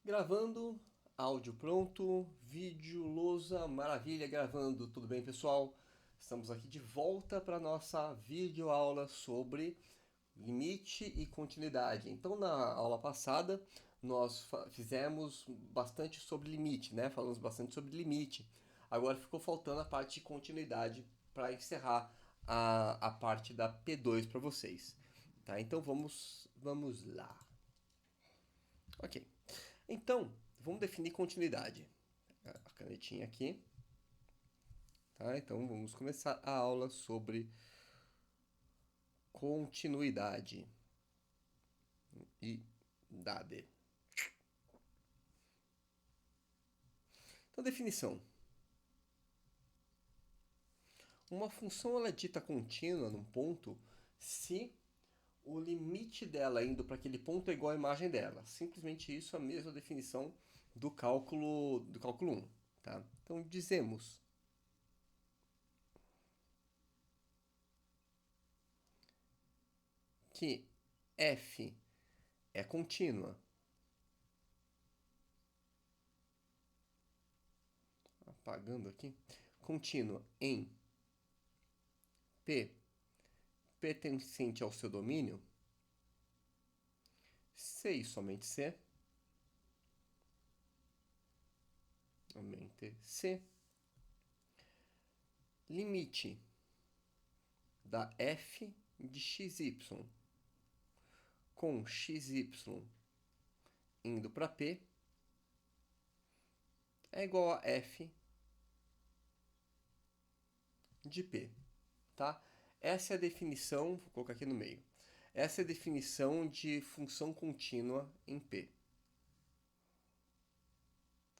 Gravando, áudio pronto, vídeo, lousa, maravilha, gravando. Tudo bem, pessoal? Estamos aqui de volta para nossa videoaula sobre limite e continuidade. Então, na aula passada, nós fizemos bastante sobre limite, né? Falamos bastante sobre limite. Agora ficou faltando a parte de continuidade para encerrar a parte da P2 para vocês. Tá? Então, vamos lá. Ok. Então, vamos definir continuidade. A canetinha aqui. Tá? Então, vamos começar a aula sobre continuidade e dade. Então, definição. Uma função ela é dita contínua num ponto se o limite dela indo para aquele ponto é igual à imagem dela. Simplesmente isso é a mesma definição do cálculo 1. Tá? Então, dizemos que f é contínua. Apagando aqui. Contínua em P pertencente ao seu domínio, C e somente C, somente C, limite da f de xy com xy indo para P é igual a f de P, tá? Essa é a definição, vou colocar aqui no meio. Essa é a definição de função contínua em P.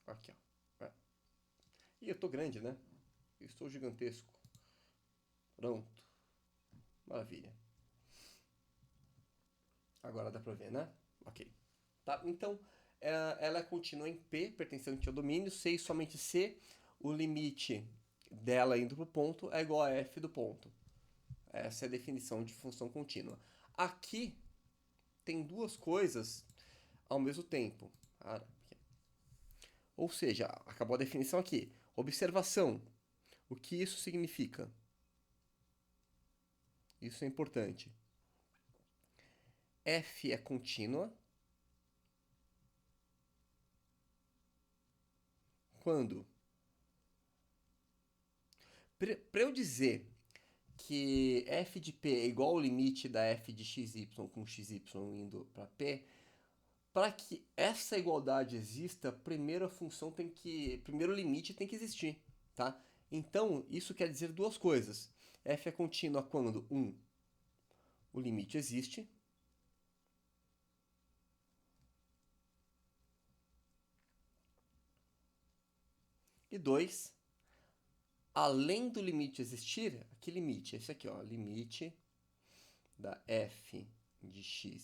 Aqui, ó. E eu tô grande, né? Eu estou gigantesco. Pronto. Maravilha. Agora dá pra ver, né? Ok. Tá? Então, ela continua em P, pertencente ao domínio, C e somente C, o limite dela indo para o ponto é igual a f do ponto. Essa é a definição de função contínua. Aqui tem duas coisas ao mesmo tempo. Ou seja, acabou a definição aqui. Observação. O que isso significa? Isso é importante. F é contínua quando? Para eu dizer que f de p é igual ao limite da f de xy com xy indo para p, para que essa igualdade exista, primeiro a função tem que, primeiro o limite tem que existir, tá? Então, isso quer dizer duas coisas. F é contínua quando, o limite existe, e dois, além do limite existir, que limite? Esse aqui, ó, limite da f de xy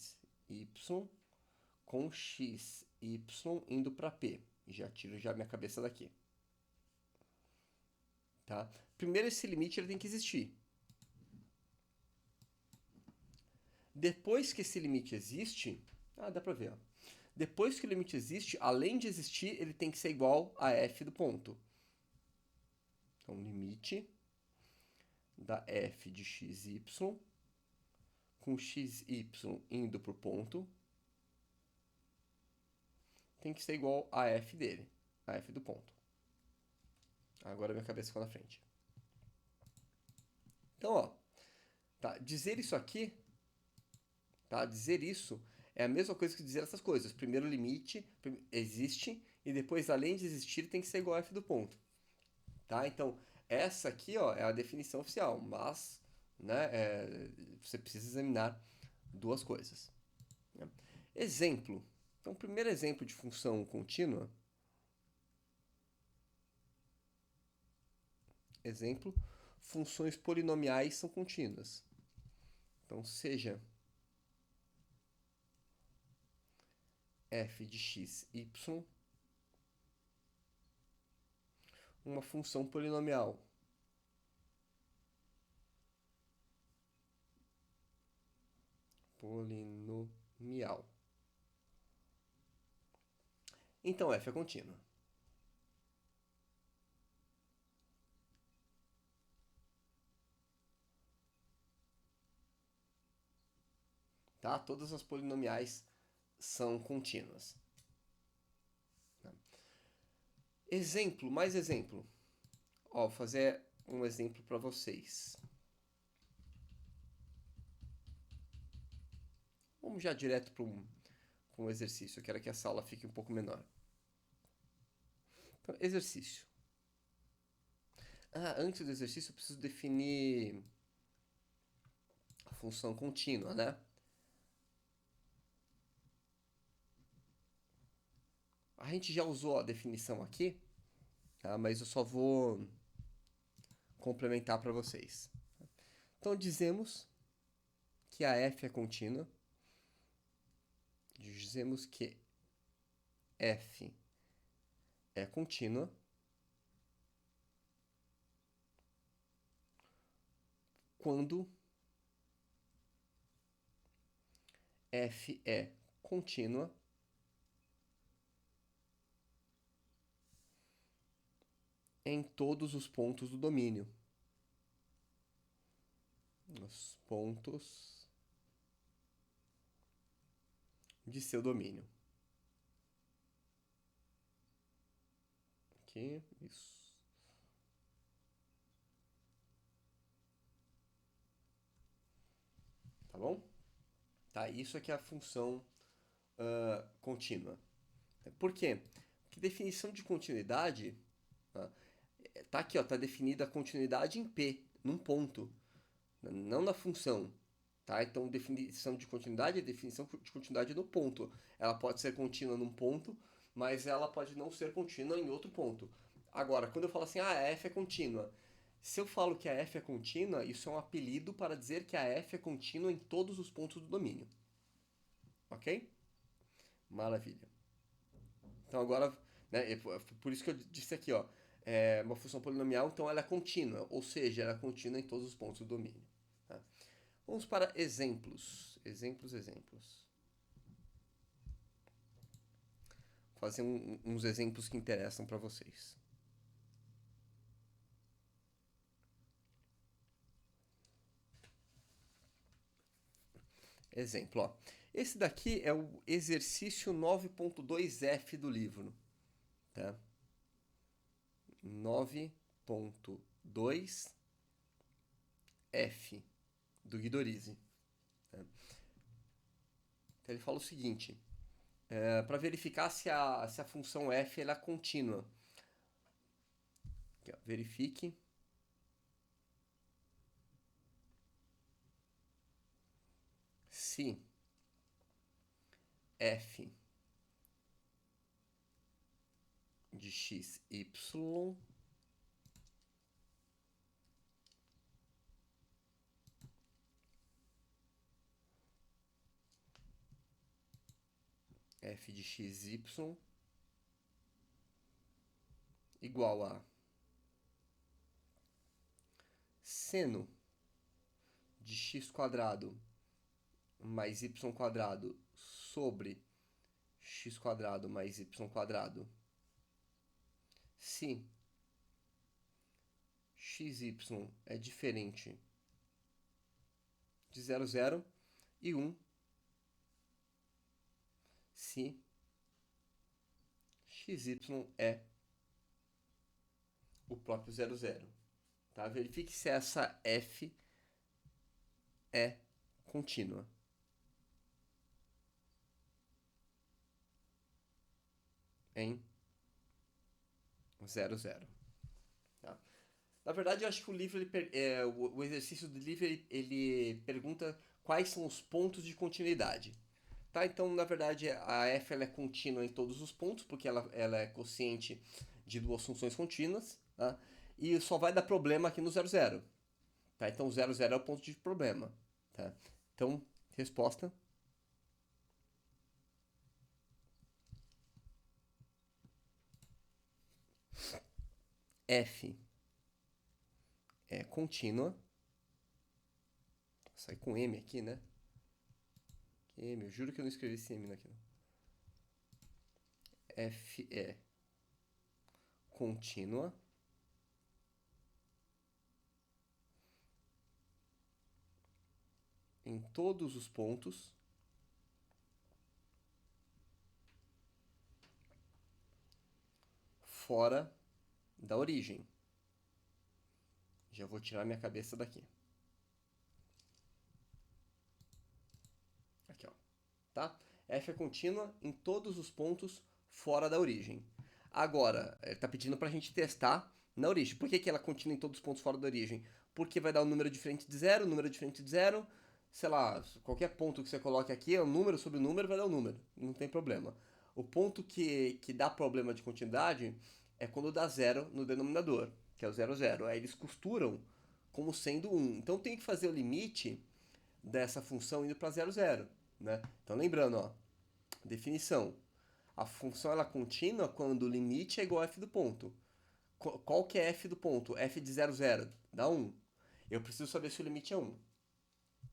com xy indo para p. Já tiro já minha cabeça daqui. Tá? Primeiro, esse limite ele tem que existir. Depois que esse limite existe, dá para ver. Ó. Depois que o limite existe, além de existir, ele tem que ser igual a f do ponto. Então, limite da f de xy com xy indo para o ponto tem que ser igual a f dele, a f do ponto. Agora minha cabeça ficou na frente. Então, ó, tá, dizer isso aqui, tá, dizer isso é a mesma coisa que dizer essas coisas. Primeiro o limite existe e depois, além de existir, tem que ser igual a f do ponto. Tá? Então, essa aqui ó, é a definição oficial, mas né, você precisa examinar duas coisas. Né? Exemplo. Então, primeiro exemplo de função contínua. Exemplo, funções polinomiais são contínuas. Então, seja f de x, y, uma função polinomial. Polinomial. então f é contínua. Tá? Todas as polinomiais são contínuas. Exemplo, mais exemplo. Ó, vou fazer um exemplo para vocês. Vamos já direto para um exercício. Eu quero que essa aula fique um pouco menor. Então, exercício. Antes do exercício eu preciso definir a função contínua, né? A gente já usou a definição aqui, tá? Mas eu só vou complementar para vocês. Então dizemos que a f é contínua. Dizemos que f é contínua quando f é contínua em todos os pontos do domínio. Os pontos de seu domínio. Aqui, isso. Tá bom? Tá, isso aqui é a função contínua. Por quê? Porque definição de continuidade, tá aqui, ó, tá definida a continuidade em P, num ponto, não na função. Tá? Então, definição de continuidade é definição de continuidade no ponto. Ela pode ser contínua num ponto, mas ela pode não ser contínua em outro ponto. Agora, quando eu falo assim, a f é contínua. Se eu falo que a f é contínua, isso é um apelido para dizer que a f é contínua em todos os pontos do domínio. Ok? Maravilha. Então agora, né, por isso que eu disse aqui, ó, é uma função polinomial, então ela é contínua, ou seja, ela é contínua em todos os pontos do domínio. Tá? Vamos para exemplos. Exemplos. Vou fazer uns exemplos que interessam para vocês. Exemplo, ó. Esse daqui é o exercício 9.2F do livro. Tá? 9.2F do Guidorizi. Tá? Então ele fala o seguinte: para verificar se a função f ela é contínua. Aqui, ó, verifique se f de x, y f de x, y igual a seno de x quadrado mais y quadrado sobre x quadrado mais y quadrado, se xy é diferente de 0, 0 e 1, se xy é o próprio 0, 0. Tá? Verifique se essa f é contínua. Em 0, 0. Tá? Na verdade, eu acho que o livro, o exercício do livro, ele pergunta quais são os pontos de continuidade. Tá? Então, na verdade, a f ela é contínua em todos os pontos, porque ela é quociente de duas funções contínuas. Tá? E só vai dar problema aqui no 0, 0. Tá? Então, 0, 0 é o ponto de problema. Tá? Então, resposta. F é contínua. Sai com M aqui, né? M, eu juro que eu não escrevi esse M aqui. f é contínua em todos os pontos fora da origem. Já vou tirar minha cabeça daqui. Aqui, ó. Tá? F é contínua em todos os pontos fora da origem. Agora, ele está pedindo para a gente testar na origem. Por que ela é contínua em todos os pontos fora da origem? Porque vai dar um número diferente de zero, número diferente de zero. Sei lá, qualquer ponto que você coloque aqui, é um número sobre o número, vai dar um número. Não tem problema. O ponto que dá problema de continuidade é quando dá zero no denominador, que é o zero, zero. Aí eles costuram como sendo 1. Então tem que fazer o limite dessa função indo para zero, zero. Né? Então lembrando, ó, definição. A função ela é contínua quando o limite é igual a f do ponto. Qual que é f do ponto? F de 0, 0. Dá 1. Eu preciso saber se o limite é 1.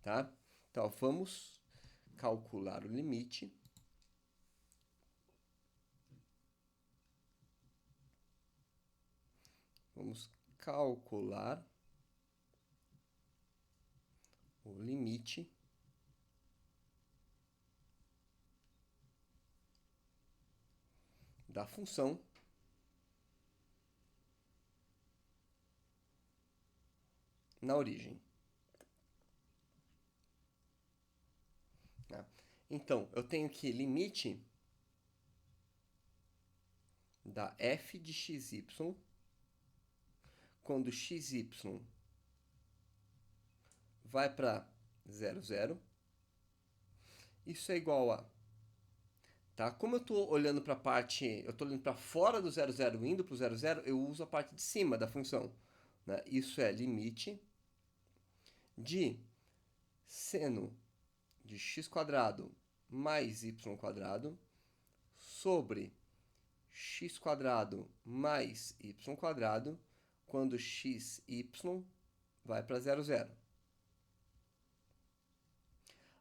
Tá? Então, vamos calcular o limite. Vamos calcular o limite da função na origem. Tá? Então, eu tenho que limite da f de xy quando xy vai para 0, 0. Isso é igual a... Tá? Como eu estou olhando para a parte... Eu estou olhando para fora do 0, 0 indo para o 0, 0, eu uso a parte de cima da função. Né? Isso é limite de seno de x² mais y² sobre x² mais y² quando xy vai para 0, 0.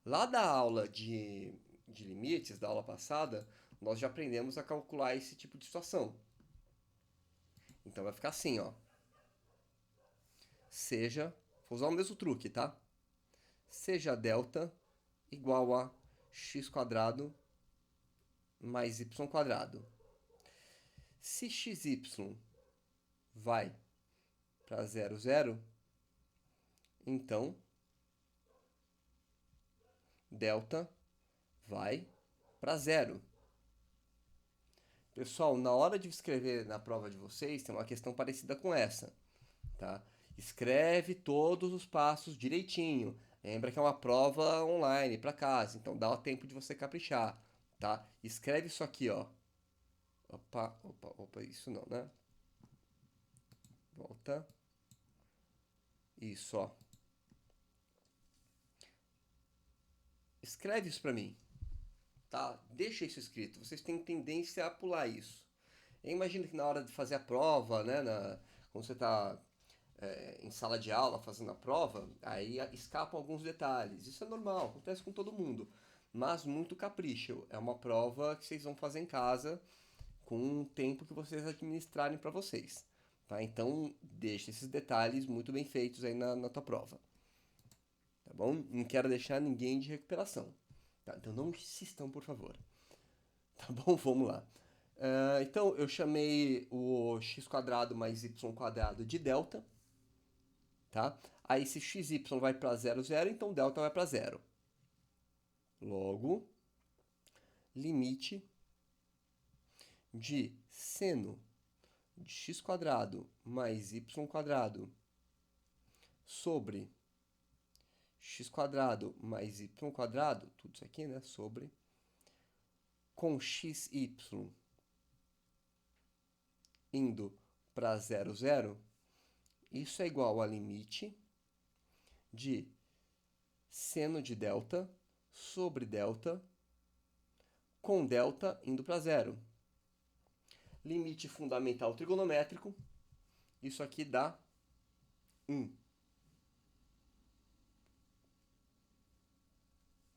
Lá da aula de limites, da aula passada, nós já aprendemos a calcular esse tipo de situação. Então vai ficar assim, ó. Seja, vou usar o mesmo truque, tá? Seja delta igual a x² mais y². Se xy vai para 0, 0, então delta vai para 0. Pessoal, na hora de escrever na prova de vocês, tem uma questão parecida com essa, tá? Escreve todos os passos direitinho. Lembra que é uma prova online para casa, então dá o tempo de você caprichar, tá? Escreve isso aqui, ó. Opa, opa, opa, isso não, né? Volta. Isso, ó. Escreve isso para mim, tá? Deixa isso escrito. Vocês têm tendência a pular isso. Eu imagino que na hora de fazer a prova, né, quando você está em sala de aula fazendo a prova, aí escapam alguns detalhes. Isso é normal, acontece com todo mundo. Mas muito capricho. É uma prova que vocês vão fazer em casa com um tempo que vocês administrarem para vocês. Tá? Então, deixe esses detalhes muito bem feitos aí na tua prova. Tá bom? Não quero deixar ninguém de recuperação. Tá? Então, não insistam, por favor. Tá bom? Vamos lá. Então, eu chamei o x² mais y² de delta. Tá? Aí, se xy vai para 0, 0, então delta vai para 0. Logo, limite de seno de x² mais y² sobre x² mais y², tudo isso aqui, né? Sobre, com xy indo para 0, 0, isso é igual a limite de seno de delta sobre delta com delta indo para 0. Limite fundamental trigonométrico, isso aqui dá 1.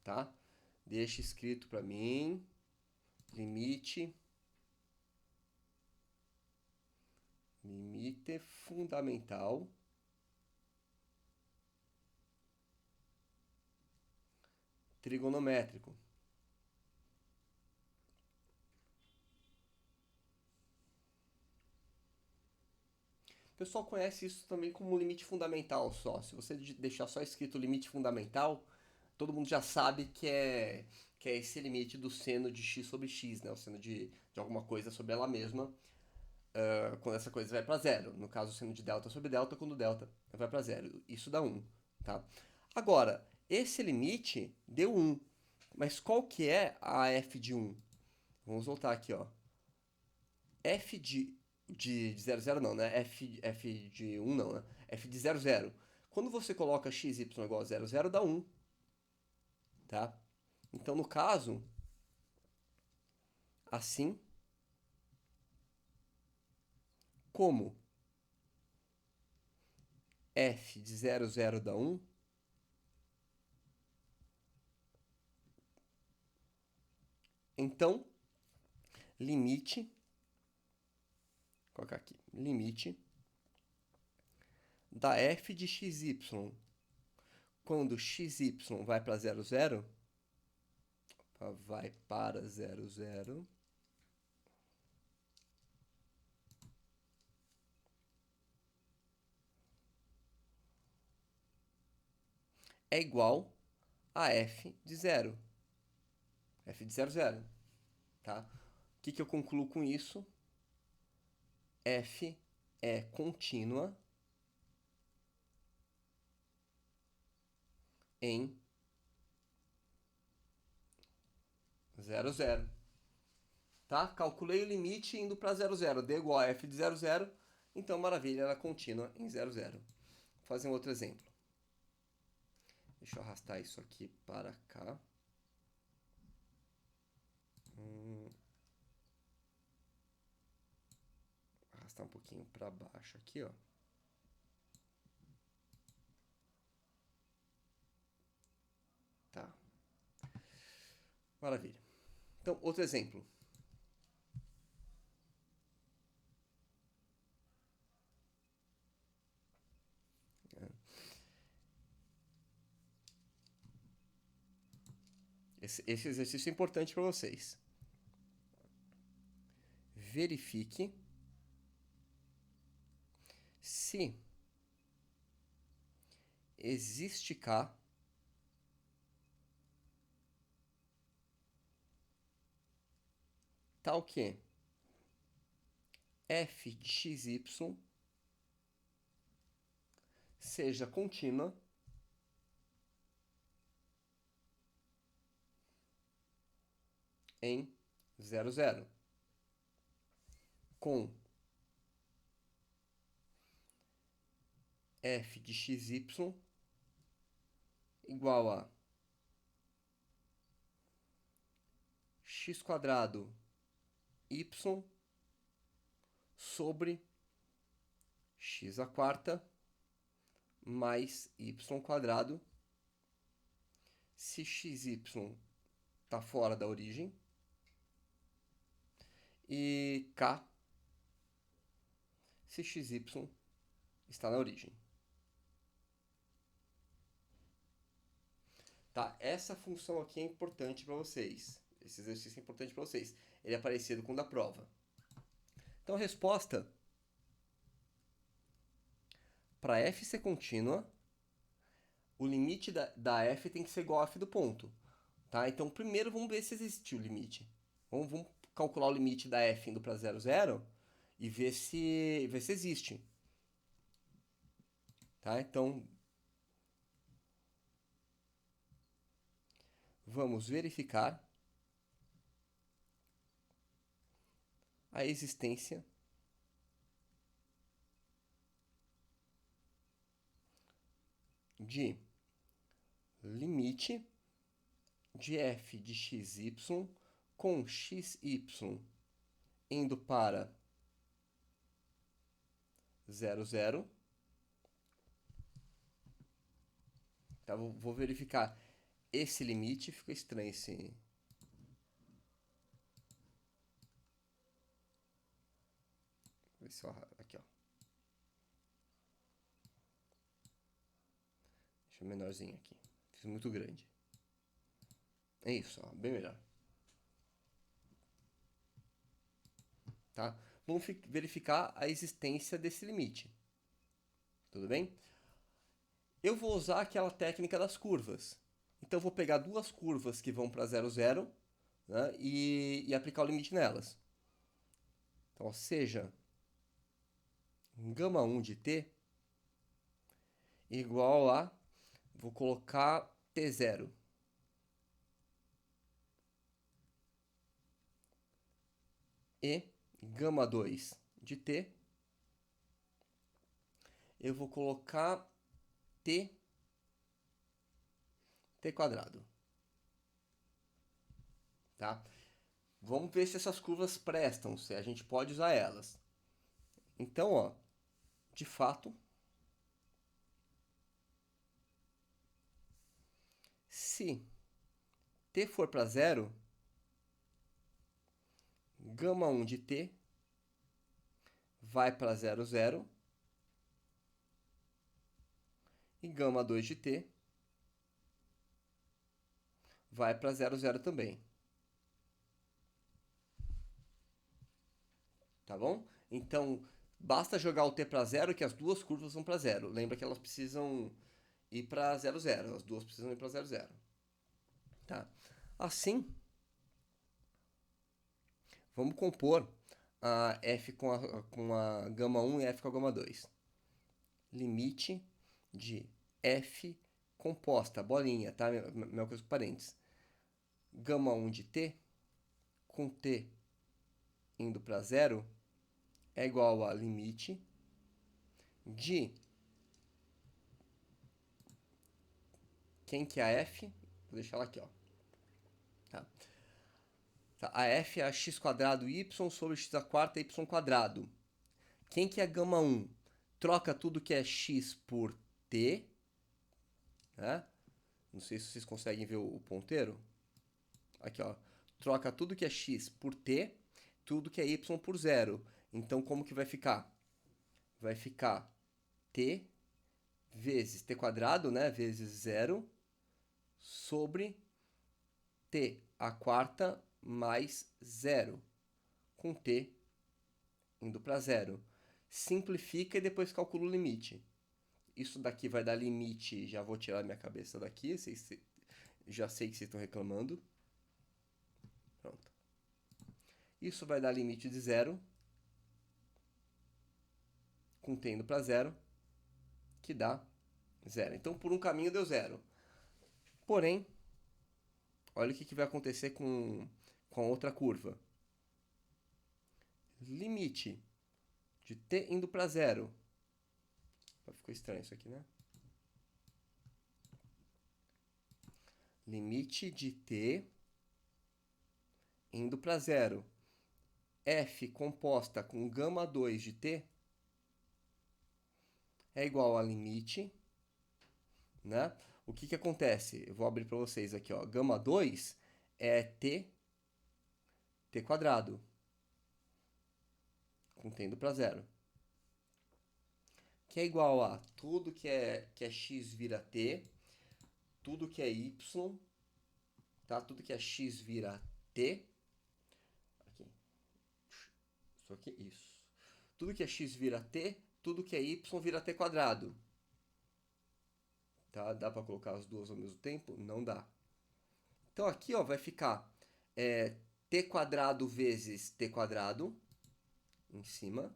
Tá? Deixa escrito para mim, limite limite fundamental trigonométrico. O pessoal conhece isso também como limite fundamental só. Se você deixar só escrito limite fundamental, todo mundo já sabe que é esse limite do seno de x sobre x, né? O seno de alguma coisa sobre ela mesma, quando essa coisa vai para zero. No caso, o seno de delta sobre delta, quando delta vai para zero. Isso dá 1, tá? Agora, esse limite deu 1. Mas qual que é a f de 1? Vamos voltar aqui, ó. F de 0, 0 não, né? F de 1 não, né? F de 0, 0. Quando você coloca x, y igual a 0, 0, dá 1. Tá? Então, no caso, assim como f de 0, 0 dá 1, então, limite, vou colocar aqui, limite da f de xy, quando xy vai para 0, 0, vai para 0, 0, é igual a f de 0. F de 0, 0. Tá? O que eu concluo com isso? F é contínua em 0, 0. Tá? Calculei o limite indo para 0, 0. D igual a f de 0, 0. Então, maravilha, ela é contínua em 0, 0. Vou fazer um outro exemplo. Deixa eu arrastar isso aqui para cá. Arrastar um pouquinho para baixo aqui, ó. Tá. Maravilha. Então, outro exemplo. Esse exercício é importante para vocês. Verifique se existe K tal que f de xy seja contínua em 0, 0, com f de xy igual a x quadrado y sobre x à quarta mais y quadrado, se xy está fora da origem, e k se xy está na origem. Tá? Essa função aqui é importante para vocês. Esse exercício é importante para vocês. Ele é parecido com o da prova. Então, a resposta para f ser contínua, o limite da f tem que ser igual a f do ponto. Tá? Então, primeiro vamos ver se existe o limite. Vamos calcular o limite da f indo para 0, 0 e ver se existe. Tá? Então, vamos verificar a existência de limite de f de xy com xy indo para 0, 0. Tá? Vou verificar esse limite. Ficou estranho esse... Aqui, ó. Deixa eu menorzinho aqui. Fiz muito grande. É isso, ó, bem melhor. Tá? Vamos verificar a existência desse limite. Tudo bem? Eu vou usar aquela técnica das curvas. Então eu vou pegar duas curvas que vão para 0, 0, né, e aplicar o limite nelas. Então, ou seja, gama 1 de t igual a, vou colocar t0. E gama 2 de t, eu vou colocar t quadrado. Tá? Vamos ver se essas curvas prestam, se a gente pode usar elas. Então, ó, de fato, se t for para 0, gama 1 de t vai para 0, 0. E gama 2 de t vai para 0, 0 também. Tá bom? Então, basta jogar o t para 0 que as duas curvas vão para 0. Lembra que elas precisam ir para 0, 0. As duas precisam ir para 0, 0. Tá? Assim, vamos compor a f com a gama 1 e f com a gama 2. Limite de f composta, bolinha, tá? Mesma coisa com parênteses. Gama 1 de t com t indo para 0 é igual a limite de... Quem que é a f? Vou deixar ela aqui, ó. Tá. A f é a x quadrado y sobre x a quarta y quadrado. Quem que é a gama 1? Troca tudo que é x por t. Né? Não sei se vocês conseguem ver o ponteiro. Aqui, ó. Troca tudo que é x por t, tudo que é y por 0. Então, como que vai ficar? Vai ficar t vezes t quadrado, né? Vezes 0, sobre t a quarta mais 0, com t indo para 0. Simplifica e depois calcula o limite. Isso daqui vai dar limite, já vou tirar minha cabeça daqui, já sei que vocês estão reclamando. Pronto. Isso vai dar limite de 0, com t indo para 0, que dá 0. Então, por um caminho deu 0. Porém, olha o que vai acontecer com a outra curva. Limite de t indo para 0. Ficou estranho isso aqui, né? Limite de t indo para 0. F composta com gama 2 de t é igual a limite, né? O que acontece? Eu vou abrir para vocês aqui, ó. Gama 2 é t quadrado, com t indo para 0. Que é igual a tudo que é x vira t, tudo que é y, tá? Tudo que é x vira t. Aqui. Isso aqui, isso. Tudo que é x vira t, tudo que é y vira t quadrado. Tá? Dá para colocar as duas ao mesmo tempo? Não dá. Então aqui, ó, vai ficar t quadrado vezes t quadrado em cima.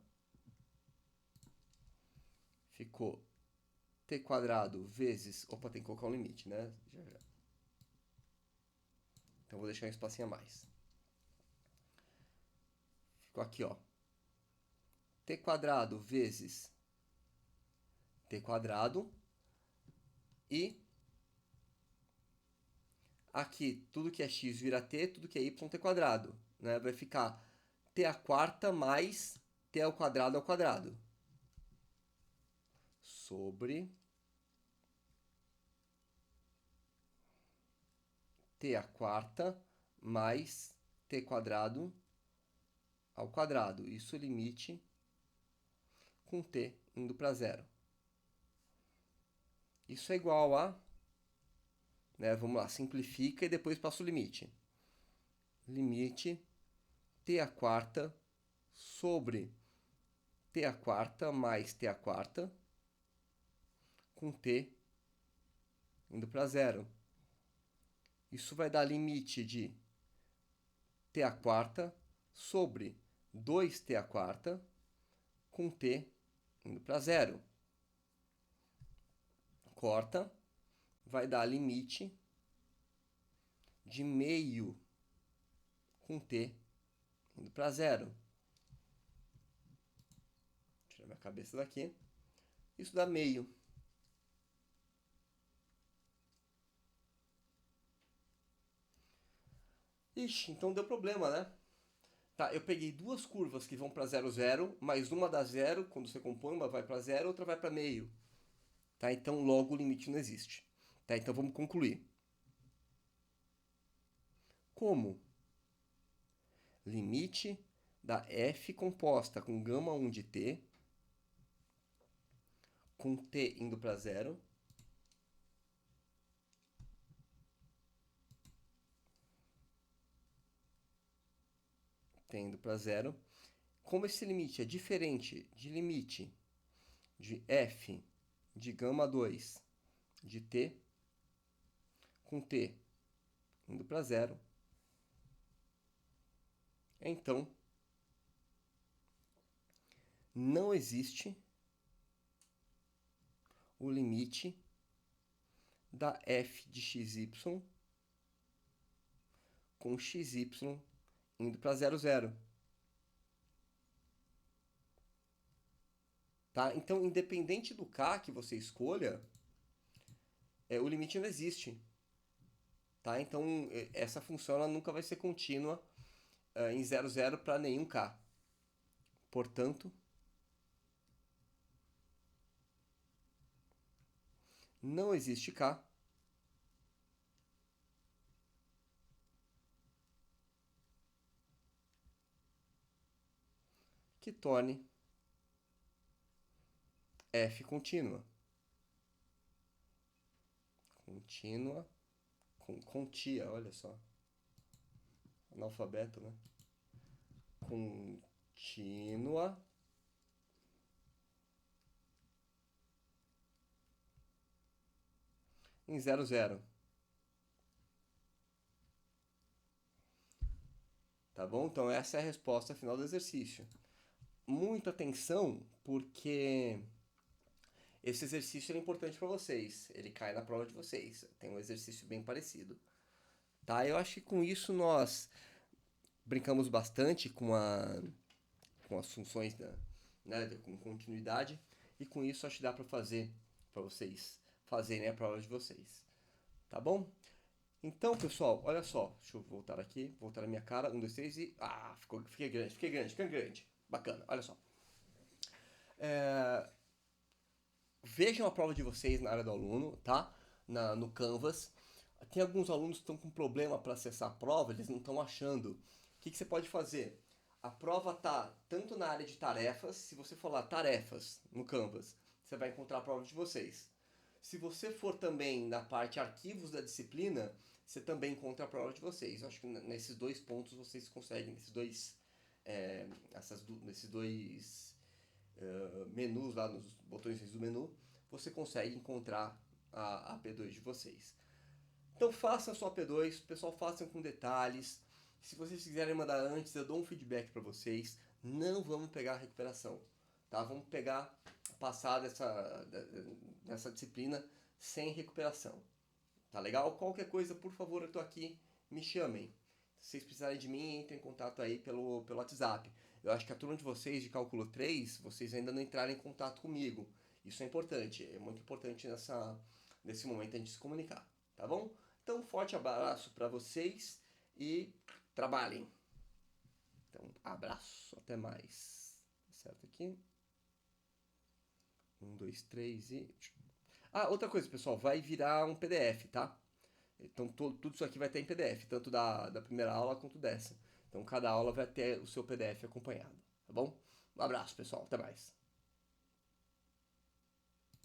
Ficou t quadrado vezes... Opa, tem que colocar um limite, né? Já. Então vou deixar um espacinho a mais. Ficou aqui, ó. T quadrado vezes t quadrado. E aqui, tudo que é x vira t, tudo que é y, t quadrado. Né? Vai ficar t a quarta mais t ao quadrado sobre t a quarta mais t quadrado ao quadrado. Isso limite com t indo para 0. Isso é igual a, né, vamos lá, simplifica e depois passa o limite. Limite t a quarta sobre t a quarta mais t a quarta com t indo para zero. Isso vai dar limite de t a quarta sobre 2t a quarta com t indo para zero. Corta, vai dar limite de meio com t indo para zero. Tirar minha cabeça daqui. Isso dá meio. Ixi, então deu problema, né? Tá, eu peguei duas curvas que vão para 0, 0, mas uma dá zero, quando você compõe, uma vai para zero, outra vai para meio. Tá, então logo o limite não existe. Tá, então vamos concluir. Como? Limite da f composta com γ1 de t, com t indo para zero, t indo para zero. Como esse limite é diferente de limite de f de γ2 de t, com t indo para zero, então não existe o limite da f de xy com xy indo para 0, 0. Tá? Então, independente do k que você escolha, o limite não existe. Tá? Então, essa função ela nunca vai ser contínua em 0, 0 para nenhum k. Portanto, não existe k que torne f contínua. Contínua com tia, olha só. Analfabeto, né? Contínua em 0, 0. Tá bom? Então essa é a resposta final do exercício. Muita atenção, porque esse exercício é importante para vocês. Ele cai na prova de vocês. Tem um exercício bem parecido. Tá? Eu acho que com isso nós brincamos bastante com as funções né, com continuidade. E com isso acho que dá para fazer, para vocês fazerem a prova de vocês. Tá bom? Então, pessoal, olha só. Deixa eu voltar aqui, voltar na minha cara. 1, 2, 3 e... Ah, fiquei grande. Bacana, olha só. Vejam a prova de vocês na área do aluno, tá? No Canvas. Tem alguns alunos que estão com problema para acessar a prova, eles não estão achando. O que você pode fazer? A prova tá tanto na área de tarefas, se você for lá tarefas no Canvas, você vai encontrar a prova de vocês. Se você for também na parte arquivos da disciplina, você também encontra a prova de vocês. Eu acho que nesses dois pontos vocês conseguem, nesses dois menus lá, nos botões do menu, você consegue encontrar a P2 de vocês. Então faça a sua P2, pessoal, façam com detalhes. Se vocês quiserem mandar antes, eu dou um feedback para vocês. Não vamos pegar a recuperação, tá? Vamos passar dessa disciplina sem recuperação. Tá legal? Qualquer coisa, por favor, eu tô aqui, me chamem. Se vocês precisarem de mim, entrem em contato aí pelo WhatsApp. Eu acho que a turma de vocês de cálculo 3, vocês ainda não entraram em contato comigo. Isso é importante, é muito importante nesse momento a gente se comunicar, tá bom? Então, um forte abraço para vocês e trabalhem. Então, abraço, até mais. Certo aqui. 1, 2, 3 e... Ah, outra coisa, pessoal, vai virar um PDF, tá? Então, tudo isso aqui vai ter em PDF, tanto da primeira aula quanto dessa. Então, cada aula vai ter o seu PDF acompanhado, tá bom? Um abraço, pessoal, até mais.